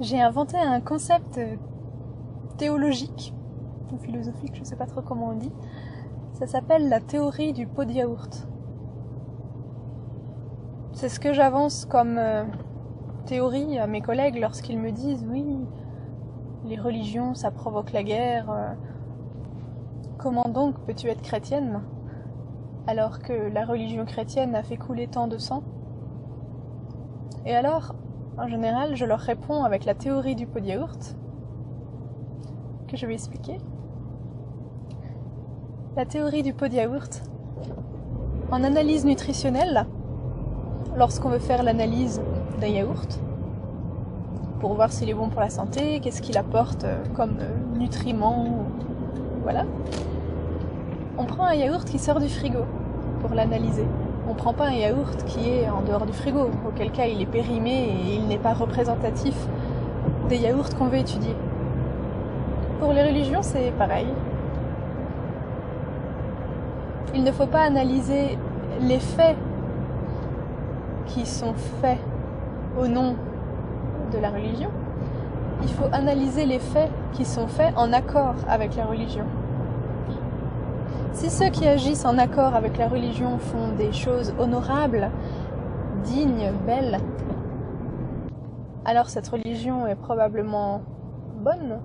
J'ai inventé un concept théologique, ou philosophique, je ne sais pas trop comment on dit. Ça s'appelle la théorie du pot de yaourt. C'est ce que j'avance comme théorie à mes collègues lorsqu'ils me disent « Oui, les religions, ça provoque la guerre. Comment donc peux-tu être chrétienne alors que la religion chrétienne a fait couler tant de sang ?» Et alors, en général, je leur réponds avec la théorie du pot de yaourt, que je vais expliquer. La théorie du pot de yaourt, en analyse nutritionnelle, lorsqu'on veut faire l'analyse d'un yaourt, pour voir s'il est bon pour la santé, qu'est-ce qu'il apporte comme nutriments, voilà. On prend un yaourt qui sort du frigo pour l'analyser. On ne prend pas un yaourt qui est en dehors du frigo, auquel cas il est périmé et il n'est pas représentatif des yaourts qu'on veut étudier. Pour les religions, c'est pareil. Il ne faut pas analyser les faits qui sont faits au nom de la religion. Il faut analyser les faits qui sont faits en accord avec la religion. Si ceux qui agissent en accord avec la religion font des choses honorables, dignes, belles, alors cette religion est probablement bonne.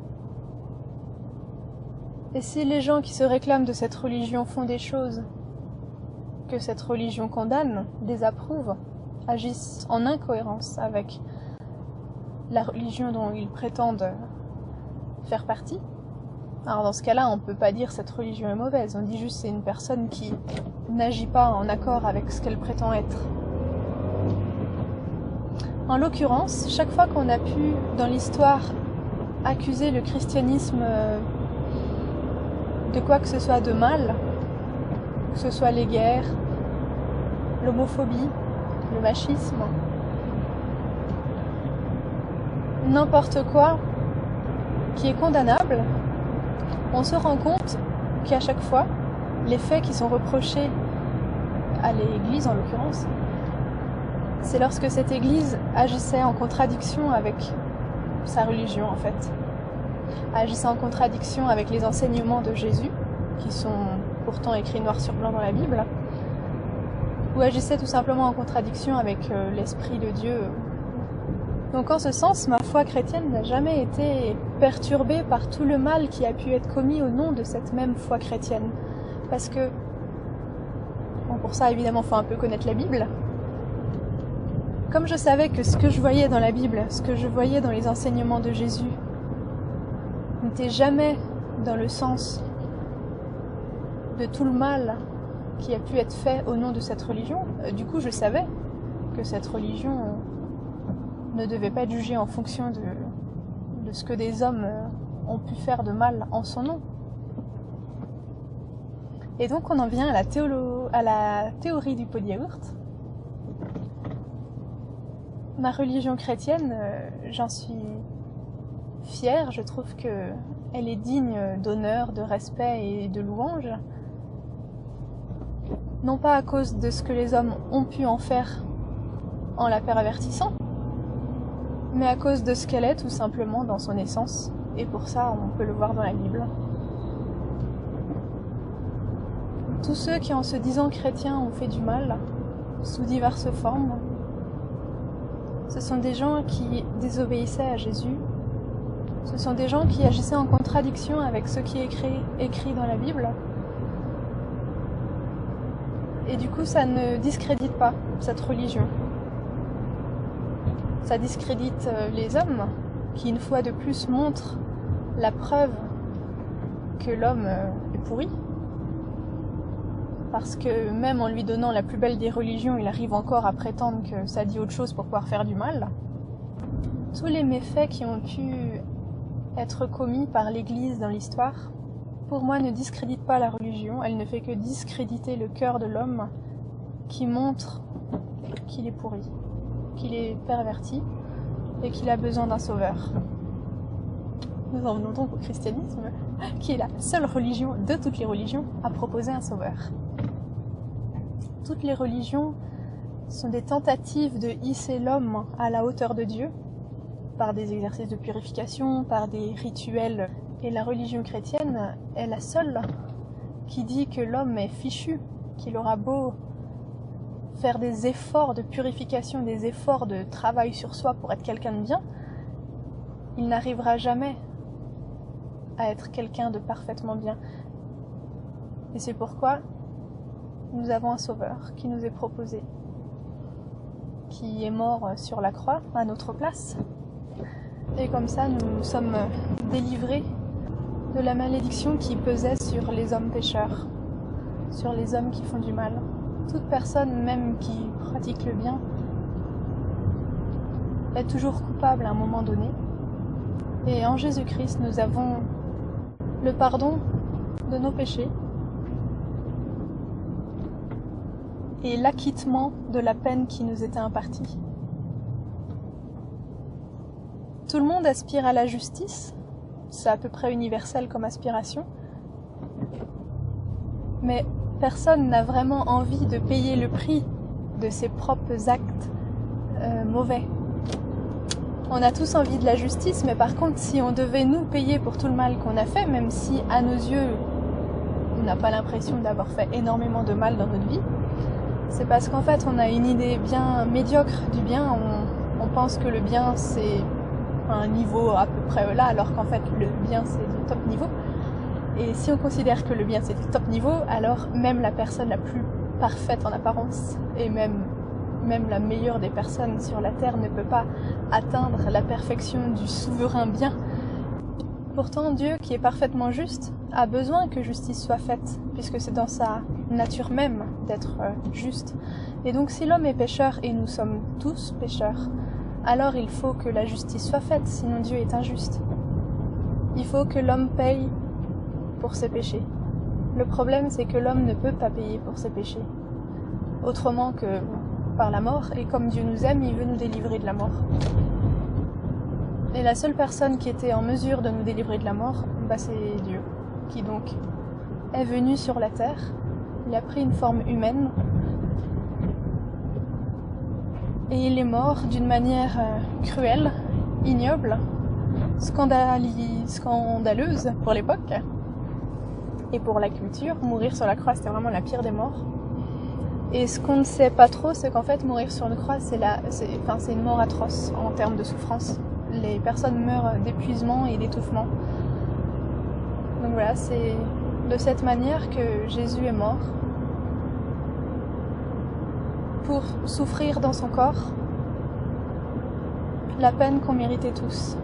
Et si les gens qui se réclament de cette religion font des choses que cette religion condamne, désapprouve, agissent en incohérence avec la religion dont ils prétendent faire partie, alors dans ce cas-là, on ne peut pas dire cette religion est mauvaise, on dit juste c'est une personne qui n'agit pas en accord avec ce qu'elle prétend être. En l'occurrence, chaque fois qu'on a pu, dans l'histoire, accuser le christianisme de quoi que ce soit de mal, que ce soit les guerres, l'homophobie, le machisme, n'importe quoi qui est condamnable, on se rend compte qu'à chaque fois, les faits qui sont reprochés à l'Église en l'occurrence, c'est lorsque cette Église agissait en contradiction avec sa religion en fait, agissait en contradiction avec les enseignements de Jésus, qui sont pourtant écrits noir sur blanc dans la Bible, ou agissait tout simplement en contradiction avec l'Esprit de Dieu. Donc en ce sens, ma foi chrétienne n'a jamais été perturbée par tout le mal qui a pu être commis au nom de cette même foi chrétienne. Parce que, bon, pour ça évidemment il faut un peu connaître la Bible. Comme je savais que ce que je voyais dans la Bible, ce que je voyais dans les enseignements de Jésus, n'était jamais dans le sens de tout le mal qui a pu être fait au nom de cette religion, du coup je savais que cette religion ne devait pas être jugée en fonction de ce que des hommes ont pu faire de mal en son nom. Et donc on en vient à la théorie du pot de yaourt. Ma religion chrétienne, j'en suis fière, je trouve qu'elle est digne d'honneur, de respect et de louange. Non pas à cause de ce que les hommes ont pu en faire en la pervertissant, mais à cause de ce qu'elle est tout simplement dans son essence, et pour ça on peut le voir dans la Bible. Tous ceux qui en se disant chrétiens ont fait du mal, sous diverses formes, ce sont des gens qui désobéissaient à Jésus, ce sont des gens qui agissaient en contradiction avec ce qui est écrit dans la Bible, et du coup ça ne discrédite pas cette religion. Ça discrédite les hommes qui, une fois de plus, montrent la preuve que l'homme est pourri. Parce que même en lui donnant la plus belle des religions, il arrive encore à prétendre que ça dit autre chose pour pouvoir faire du mal. Tous les méfaits qui ont pu être commis par l'Église dans l'histoire, pour moi, ne discréditent pas la religion. Elle ne fait que discréditer le cœur de l'homme qui montre qu'il est pourri, qu'il est perverti et qu'il a besoin d'un sauveur. Nous en venons donc au christianisme, qui est la seule religion de toutes les religions à proposer un sauveur. Toutes les religions sont des tentatives de hisser l'homme à la hauteur de Dieu, par des exercices de purification, par des rituels. Et la religion chrétienne est la seule qui dit que l'homme est fichu, qu'il aura beau faire des efforts de purification, des efforts de travail sur soi pour être quelqu'un de bien, il n'arrivera jamais à être quelqu'un de parfaitement bien. Et c'est pourquoi nous avons un sauveur qui nous est proposé, qui est mort sur la croix à notre place. Et comme ça, nous sommes délivrés de la malédiction qui pesait sur les hommes pécheurs, sur les hommes qui font du mal. Toute personne, même qui pratique le bien, est toujours coupable à un moment donné. Et en Jésus-Christ, nous avons le pardon de nos péchés et l'acquittement de la peine qui nous était impartie. Tout le monde aspire à la justice, c'est à peu près universel comme aspiration, mais personne n'a vraiment envie de payer le prix de ses propres actes mauvais. On a tous envie de la justice, mais par contre, si on devait nous payer pour tout le mal qu'on a fait, même si à nos yeux, on n'a pas l'impression d'avoir fait énormément de mal dans notre vie, c'est parce qu'en fait, on a une idée bien médiocre du bien. On pense que le bien, c'est un niveau à peu près là, alors qu'en fait, le bien, c'est du top niveau. Et si on considère que le bien, c'est du top niveau, alors même la personne la plus parfaite en apparence, et même la meilleure des personnes sur la terre ne peut pas atteindre la perfection du souverain bien. Pourtant, Dieu, qui est parfaitement juste, a besoin que justice soit faite, puisque c'est dans sa nature même d'être juste. Et donc si l'homme est pécheur, et nous sommes tous pécheurs, alors il faut que la justice soit faite, sinon Dieu est injuste. Il faut que l'homme paye pour ses péchés. Le problème, c'est que l'homme ne peut pas payer pour ses péchés, autrement que par la mort, et comme Dieu nous aime, il veut nous délivrer de la mort. Et la seule personne qui était en mesure de nous délivrer de la mort, c'est Dieu, qui donc est venu sur la terre. Il a pris une forme humaine et il est mort d'une manière cruelle, ignoble, scandaleuse pour l'époque et pour la culture. Mourir sur la croix, c'était vraiment la pire des morts. Et ce qu'on ne sait pas trop, c'est qu'en fait, mourir sur une croix, c'est une mort atroce en termes de souffrance. Les personnes meurent d'épuisement et d'étouffement. Donc voilà, c'est de cette manière que Jésus est mort, pour souffrir dans son corps la peine qu'on méritait tous.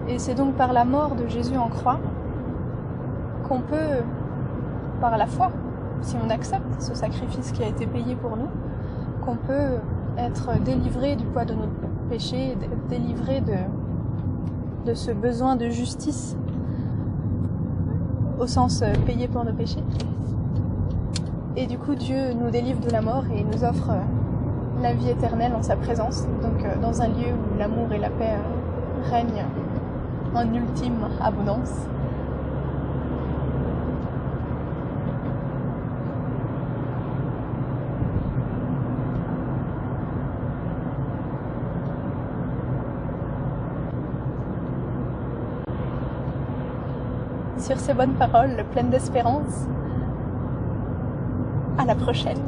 Et c'est donc par la mort de Jésus en croix qu'on peut, par la foi, si on accepte ce sacrifice qui a été payé pour nous, qu'on peut être délivré du poids de nos péchés, délivré de ce besoin de justice, au sens payé pour nos péchés. Et du coup, Dieu nous délivre de la mort et nous offre la vie éternelle en sa présence, donc dans un lieu où l'amour et la paix règnent en ultime abondance. Sur ces bonnes paroles pleines d'espérance, à la prochaine.